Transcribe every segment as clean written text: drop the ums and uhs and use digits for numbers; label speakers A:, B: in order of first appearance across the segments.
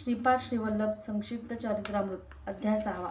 A: श्रीपाद श्रीवल्लभ संक्षिप्त चरित्रामृत अध्याय 6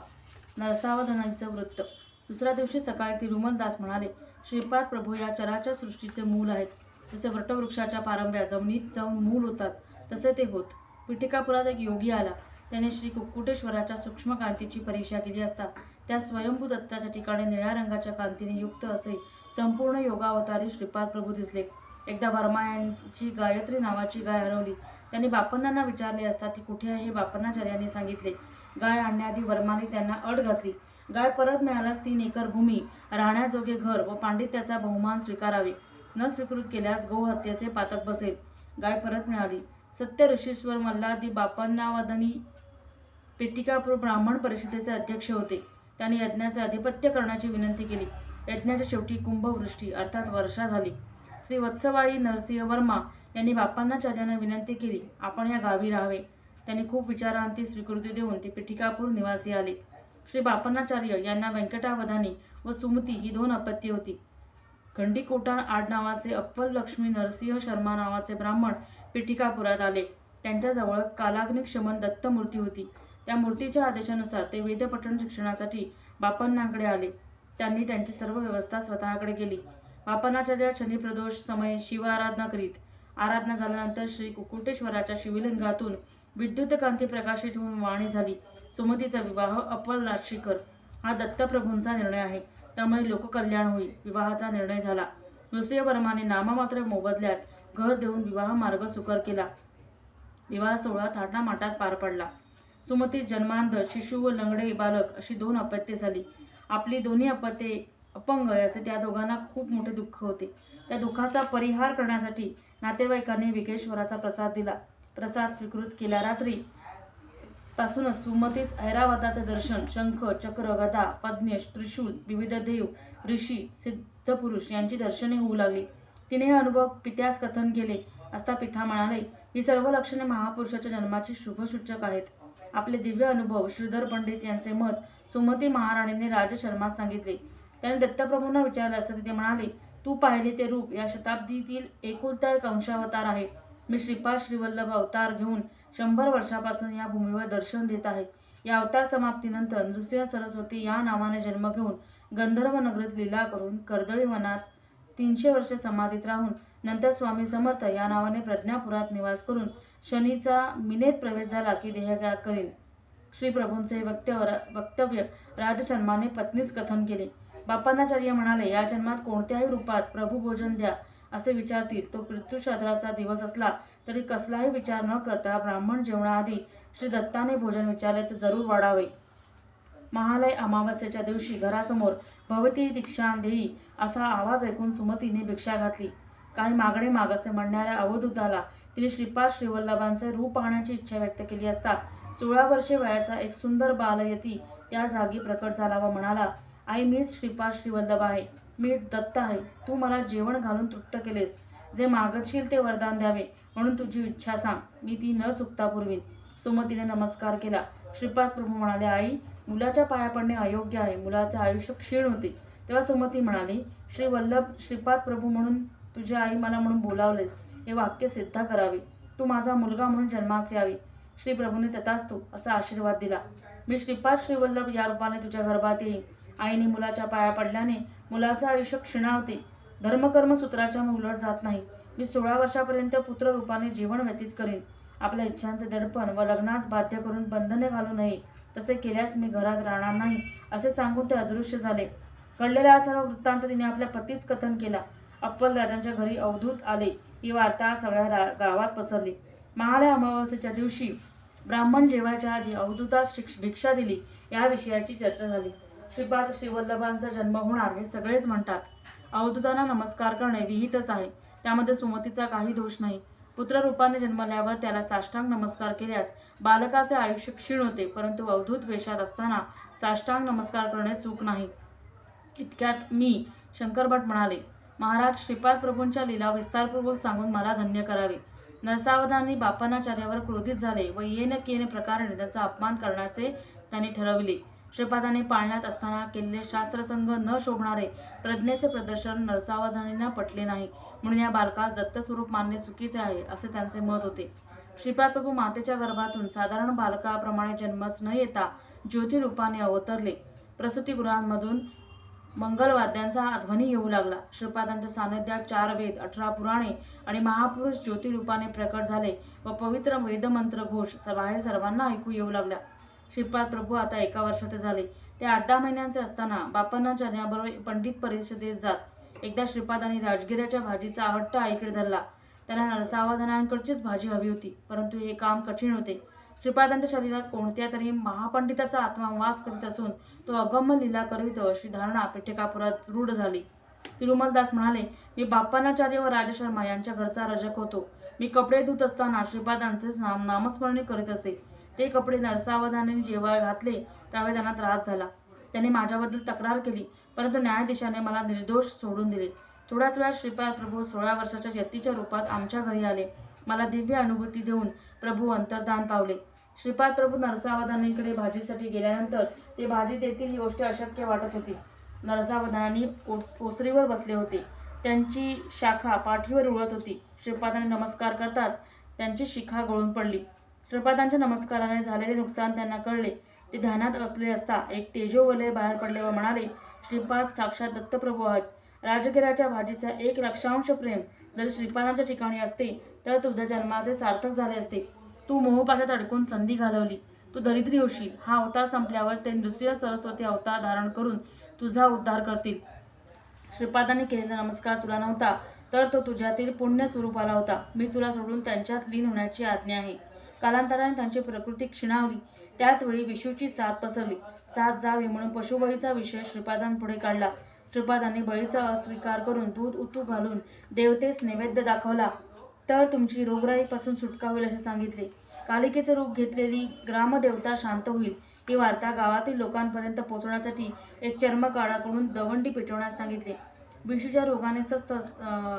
A: नरसावधानाचं वृत्त। दुसऱ्या दिवशी सकाळी तिरुमलदास म्हणाले, श्रीपाद प्रभू या चराचर सृष्टीचे मूल आहेत. जसे वटवृक्षाच्या पारंब्या जमिनीत जाऊन मूल होतात तसे ते होत. पिठिकापुरात एक योगी आला. त्याने श्री कुक्कुटेश्वराच्या सूक्ष्म कांतीची परीक्षा केली असता त्या स्वयंभू दत्ताच्या ठिकाणी निळ्या रंगाच्या कांतीने युक्त असे संपूर्ण योगावतारी श्रीपाद प्रभू दिसले. एकदा वर्मा यांची गायत्री नावाची गाय हरवली. त्यांनी बापण्णांना विचारले असता ती कुठे आहे हे बापण्णाचार्यांनी सांगितले. गाय आणण्याआधी वर्माने त्यांना अट घातली. गाय परत मिळाल्यास 3 एकर भूमी, राहण्याजोगे घर व पांडित्याचा बहुमान स्वीकारावे. न स्वीकृत केल्यास गोहत्येचे पातक बसेल. गाय परत मिळाली. सत्य ऋषीश्वर मल्हादी बापण्णावदनी पेटिकापूर ब्राह्मण परिषदेचे अध्यक्ष होते. त्यांनी यज्ञाचे अधिपत्य करण्याची विनंती केली. यज्ञाच्या शेवटी कुंभवृष्टी अर्थात वर्षा झाली. श्री वत्सवाई नरसिंह वर्मा यांनी बापण्णाचार्यांना विनंती केली, आपण या गावी राहावे. त्यांनी खूप विचारांती स्वीकृती देऊन ते पिठिकापूर निवासी आले. श्री बापण्णाचार्य यांना व्यंकटावधानी व सुमती ही 2 अपत्ये होती. खंडीकोटा आडनावाचे अप्पल लक्ष्मी नरसिंह शर्मा नावाचे ब्राह्मण पिठिकापुरात आले. त्यांच्याजवळ कालाग्निशमन दत्तमूर्ती होती. त्या मूर्तीच्या आदेशानुसार ते वेदपठण शिक्षणासाठी बापण्णांकडे आले. त्यांनी त्यांची सर्व व्यवस्था स्वतःकडे केली. बापण्णाचार्य शनिप्रदोष समय शिव आराधना करीत. आराधना झाल्यानंतर श्री कुक्कुटेश्वराच्या शिवलिंगातून विद्युत कांती प्रकाशित होऊन वाणी झाली, सुमतीचा विवाह अप्पल राजशीकर हा दत्तप्रभूंचा निर्णय आहे, त्यामुळे लोककल्याण होईल. विवाहाचा निर्णय झाला. नृसिंह वर्माने नाममात्र मोबदल्यात घर देऊन विवाह मार्ग सुकर केला. विवाह सोहळा थाटामाटात पार पडला. सुमती जन्मांध, शिशु व लंगडे बालक अशी 2 अपत्ये झाली. आपली दोन्ही अपत्ये अपंग याचे त्या दोघांना खूप मोठे दुःख होते. त्या दुःखाचा परिहार करण्यासाठी नातेवाईकांनी विघ्नेश्वराचा प्रसाद दिला. प्रसाद स्वीकृत केल्या रात्री पासूनच सुमतीस ऐरावताचे दर्शन, शंख, चक्र, गदा, पद्म, त्रिशूल, विविध देव, ऋषी, सिद्धपुरुष यांची दर्शने होऊ लागली. तिने हे अनुभव पित्यास कथन केले असता पिता म्हणाले, ही सर्व लक्षणे महापुरुषाच्या जन्माची शुभसूचक आहेत. आपले दिव्य अनुभव श्रीधर पंडित यांचे मत सुमती महाराणीने राजशर्मात सांगितले. त्याने दत्तप्रभूंना विचारले असता ते म्हणाले, तू पाहिले ते रूप या शताब्दीतील एकुलता एक अंशावतार आहे. मी श्रीपाद श्रीवल्लभ अवतार घेऊन 100 वर्षापासून या भूमीवर दर्शन देत आहे. या अवतार समाप्तीनंतर नृसिंह सरस्वती या नावाने जन्म घेऊन गंधर्व नगरीत लीला करून कर्दळी वनात 300 वर्षे समाधीत राहून नंतर स्वामी समर्थ या नावाने प्रज्ञापुरात निवास करून शनीचा मिनेत प्रवेश झाला की देहत्याग करीन. श्री प्रभूंचे वक्तव्य राजशर्माने पत्नीस कथन केले. बापण्णाचार्य म्हणाले, या जन्मात कोणत्याही रूपात प्रभू भोजन द्या असे विचारतील, तो पितृश्राद्धाचा दिवस असला तरी कसलाही विचार न करता ब्राह्मण जेवणाआधी श्री दत्ताने भोजन विचारले तर जरूर वाढावे. महालय अमावस्येच्या दिवशी घरासमोर भवती दीक्षां देई असा आवाज ऐकून सुमतीने भिक्षा घातली. काही मागणे माग असे म्हणणाऱ्या अवधूताला तिने श्रीपाद श्रीवल्लभांचे रूप पाहण्याची इच्छा व्यक्त केली असता 16 वर्षे वयाचा एक सुंदर बालयती त्या जागी प्रकट झाला व म्हणाला, आई, मीच श्रीपाद श्रीवल्लभ आहे, मीच दत्त आहे. तू मला जेवण घालून तृप्त केलेस. जे मागशील ते वरदान द्यावे म्हणून तुझी इच्छा सांग, मी ती न चुकता पुरवीन. सुमतीने नमस्कार केला. श्रीपाद प्रभू म्हणाले, आई, मुलाच्या पाया पडणे अयोग्य आहे. मुलाचे आयुष्य क्षीण होते. तेव्हा सुमती म्हणाली, श्रीवल्लभ श्रीपाद प्रभू म्हणून तुझी आई मला म्हणून बोलावलेस हे वाक्य सिद्ध करावे. तू माझा मुलगा म्हणून जन्मास यावी. श्री प्रभूने तथास्तु असा आशीर्वाद दिला. मी श्रीपाद श्रीवल्लभ या रूपाने तुझ्या गर्भात येईन. आईने मुलाच्या पाया पडल्याने मुलाचे आयुष्य क्षीणावते. धर्मकर्म सूत्राच्या उलट जात नाही. मी 16 वर्षापर्यंत पुत्र रूपाने जीवन व्यतीत करीन. आपल्या इच्छांचे दडपण व लग्नास बाध्य करून बंधने घालू नये. तसे केल्यास मी घरात राहणार नाही असे सांगून ते अदृश्य झाले. कळलेला सर्व वृत्तांत तिने आपल्या पतीस कथन केला. अप्पल राजांच्या घरी अवधूत आले. ही वार्ता सगळ्या गावात पसरली. महालय अमावस्येच्या दिवशी ब्राह्मण जेवायच्या आधी अवधूतास भिक्षा दिली या विषयाची चर्चा झाली. श्रीपाद श्रीवल्लभांचा जन्म होणार हे सगळेच म्हणतात. अवधूतांना नमस्कार करणे विहितच आहे. त्यामध्ये सुमतीचा काही दोष नाही. पुत्ररूपाने जन्मल्यावर त्याला साष्टांग नमस्कार केल्यास बालकाचे आयुष्य क्षीण होते, परंतु अवधूत वेशात असताना साष्टांग नमस्कार करणे चूक नाही. इतक्यात मी शंकरभट म्हणाले, महाराज, श्रीपाद प्रभूंच्या लीला विस्तारपूर्वक सांगून मला धन्य करावे. नरसावधानी बापण्णाचार्यावर क्रोधित झाले व येन केन प्रकारे त्यांचा अपमान करण्याचे त्यांनी ठरविले. श्रीपादाने पाळण्यात असताना केलेले शास्त्रसंग न शोभणारे प्रज्ञेचे प्रदर्शन नरसावधानींना पटले नाही, म्हणून या बालकास दत्तस्वरूप मानणे चुकीचे आहे असे त्यांचे मत होते. श्रीपाद प्रभू मातेच्या गर्भातून साधारण बालकाप्रमाणे जन्मच न येता ज्योतिरूपाने अवतरले. प्रसूतिगृहांमधून मंगलवाद्यांचा ध्वनी येऊ लागला. श्रीपादांच्या सान्निध्यात 4 वेद, 18 पुराणे आणि महापुरुष ज्योतिरूपाने प्रकट झाले व पवित्र वेदमंत्र घोष बाहेर सर्वांना ऐकू येऊ लागला. श्रीपाद प्रभू आता 1 वर्षाचे झाले. ते 8-10 महिन्यांचे असताना बापन्नाचार्यांबरोबर पंडित परिषदेत जात. एकदा श्रीपादांनी राजगिऱ्याच्या भाजीचा हट्ट आईकडे धरला. त्यांना नरसावधानांकडचीच भाजी हवी होती, परंतु हे काम कठीण होते. श्रीपादांच्या शरीरात कोणत्या तरी महापंडिताचा आत्मा वास करीत असून तो अगम्य लीला करीत अशी धारणा पिठेकापुरात रूढ झाली. तिरुमलदास म्हणाले, मी बाप्पानाचार्य व राजशर्मा यांच्या घरचा रजक होतो. मी कपडे धुत असताना श्रीपादांचेच नामस्मरणे करीत असे. ते कपडे नरसावधानांनी जेव्हा घातले त्यावेळी त्यांना त्रास झाला. त्यांनी माझ्याबद्दल तक्रार केली, परंतु न्यायाधीशाने मला निर्दोष सोडून दिले. थोड्याच वेळात श्रीपाद प्रभू 16 वर्षाच्या यतीच्या रूपात आमच्या घरी आले. मला दिव्य अनुभूती देऊन प्रभू अंतर्धान पावले. श्रीपाद प्रभू नरसावधानांकडे भाजीसाठी गेल्यानंतर ते भाजी देतील ही गोष्ट अशक्य वाटत होती. नरसावधानांनी ओसरीवर बसले होते. त्यांची शाखा पाठीवर उडत होती. श्रीपादांनी नमस्कार करताच त्यांची शिखा गळून पडली. श्रीपादांच्या नमस्काराने झालेले नुकसान त्यांना कळले. ते ध्यानात असले असता एक तेजोवलय बाहेर पडले व म्हणाले, श्रीपाद साक्षात दत्तप्रभू आहेत. राजगिराच्या भाजीचा 1,00,000% प्रेम जर श्रीपादांच्या ठिकाणी असते तर तुझ्या जन्माचे सार्थक झाले असते. तू मोहपाशात अडकून संधी घालवली. तू दरिद्री होशील. हा अवतार संपल्यावर ते नृसिंह सरस्वती अवतार धारण करून तुझा उद्धार करतील. श्रीपादांनी केलेला नमस्कार तुला नव्हता, तर तो तुझ्यातील पुण्य स्वरूपाला होता. मी तुला सोडून त्यांच्यात लीन होण्याची आज्ञा आहे. कालांतराने त्यांची प्रकृती क्षीणावली. त्याचवेळी विषूची साथ पसरली. साथ जावी म्हणून पशुबळीचा विषय श्रीपादांपुढे काढला. श्रीपादांनी बळीचा अस्वीकार करून दूध उतू घालून देवतेस नैवेद्य दाखवला तर तुमची रोगराईपासून सुटका होईल असे सांगितले. कालिकेचे रूप घेतलेली ग्रामदेवता शांत होईल ही वार्ता गावातील लोकांपर्यंत पोहोचवण्यासाठी एक चर्मकाराकडून दवंडी पेटवण्यास सांगितले. विषूच्या रोगाने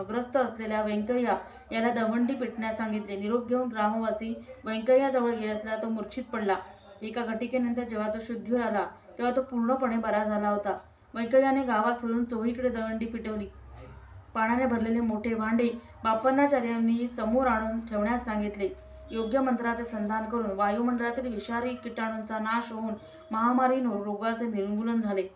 A: ग्रस्त असलेल्या व्यंकय्या याला दवंडी पेटण्यास सांगितले. निरोप घेऊन ग्रामवासी व्यंकय्याजवळ गेले असला तो मूर्छित पडला. एका घटिकेनंतर जेव्हा तो शुद्धीवर आला तेव्हा तो पूर्णपणे बरा झाला होता. व्यंकय्याने गावात फिरून चोहीकडे दवंडी पेटवली. पाण्याने भरलेले मोठे भांडे बापन्नाचार्यांनी समोर आणून ठेवण्यास सांगितले. योग्य मंत्राचे संधान करून वायुमंडळातील विषारी किटाणूंचा नाश होऊन महामारी रोगाचे निर्मूलन झाले.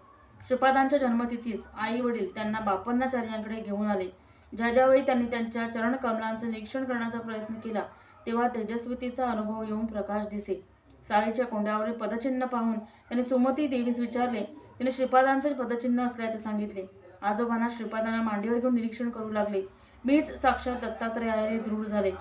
A: श्रीपादांच्या जन्मतिथीस आई वडील त्यांना बापन्नाचार्यांकडे घेऊन आले. ज्यावेळी त्यांनी त्यांच्या चरणकमलांचे निरीक्षण करण्याचा प्रयत्न केला तेव्हा तेजस्वितीचा अनुभव येऊन प्रकाश दिसे. साळीच्या कोंड्यावरील पदचिन्ह पाहून त्यांनी सुमती देवीस विचारले. तिने श्रीपादांचे पदचिन्ह असल्याचे सांगितले. आजोबांना श्रीपादांना मांडीवर घेऊन निरीक्षण करू लागले. मीच साक्षात दत्तात्रयाने दृढ झाले.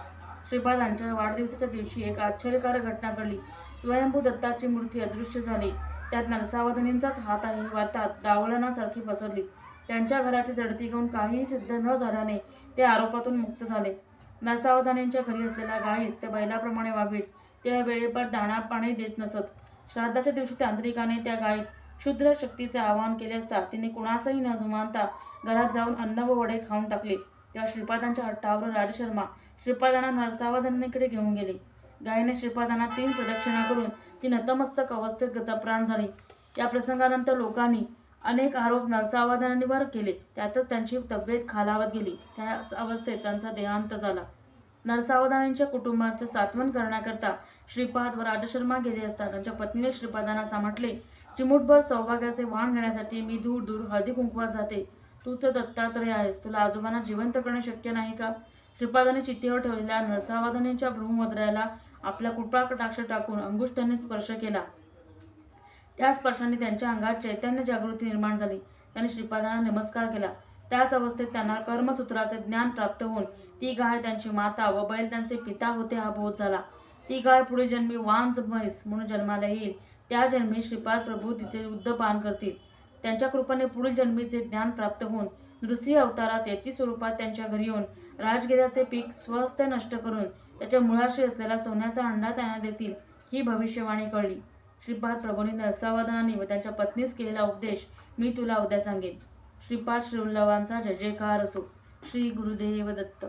A: श्रीपादांच्या वाढदिवसाच्या दिवशी एक आश्चर्यकारक घटना घडली. स्वयंभू दत्ताची मूर्ती अदृश्य झाली. त्यात नरसावधानींचाच हात आहे ही वार्ता दावलनासारखी पसरली. त्यांच्या घराची जडती घेऊन काहीही सिद्ध न झाल्याने ते आरोपातून मुक्त झाले. नरसावधानींच्या घरी असलेल्या गायीस ते बैलाप्रमाणे वागवीत. त्या वेळेवर दाणा पाणी देत नसत. श्राद्धाच्या दिवशी तांत्रिकाने त्या गायीत क्षुद्र शक्तीचे आवाहन केले असता तिने कुणासही न जुमानता घरात जाऊन अन्न व वडे खाऊन टाकले. तेव्हा श्रीपादांच्या हट्टावर राजशर्मा श्रीपादांना नरसावधानीकडे घेऊन गेले. गायीने श्रीपादांना 3 प्रदक्षिणा करून ती नतमस्तक अवस्थेत गतप्राण झाली. या प्रसंगानंतर लोकांनी अनेक आरोप नरसावधानांवर केले. त्यातच त्यांची तब्येत खालावत गेली. त्याच अवस्थेत त्यांचा देहांत झाला. नरसावधानांच्या कुटुंबाचे सात्वन करण्याकरता श्रीपाद व राजशर्मा गेले असता त्यांच्या पत्नीने श्रीपादांना सांगितले, चिमूटभर सौभाग्याचे वाण घेण्यासाठी मी दूर दूर हळदी कुंकवास जाते. तू तर दत्तात्रय आहेस. तुला आजोबांना जिवंत करणे शक्य नाही का? श्रीपादाने चित्तेवर ठेवलेल्या नरसावधानींच्या भ्रूमध्राला आपला कृपाकटाक्ष टाकून अंगुष्ठाने स्पर्श केला. त्या स्पर्शाने त्यांच्या अंगात चैतन्य जागृती निर्माण झाली. त्यांनी श्रीपादांना नमस्कार केला. त्याच अवस्थेत त्यांना कर्मसूत्राचे ज्ञान प्राप्त होऊन ती गाय त्यांची माता व बैल त्यांचे पिता होते हा बोध झाला. ती गाय पुढे जन्मी वांज म्हैस म्हणून जन्माला येईल. त्या जन्मी श्रीपाद प्रभू तिचे उद्दपान करतील. त्यांच्या कृपेने पुढील जन्मीचे ज्ञान प्राप्त होऊन नृसिंह अवतारात यती स्वरूपात त्यांच्या घरी येऊन राजगिऱ्याचे पीक स्वहस्ते नष्ट करून त्याच्या मुळाशी असलेला सोन्याचा अंडा त्यांना देतील ही भविष्यवाणी कळली. श्रीपाद प्रभूंनी नरसावधानांनी व त्यांच्या पत्नीस केलेला उपदेश मी तुला उद्या सांगेन. श्रीपाद श्रीवल्लभांचा जय जयकार असो. श्री गुरुदेव दत्त.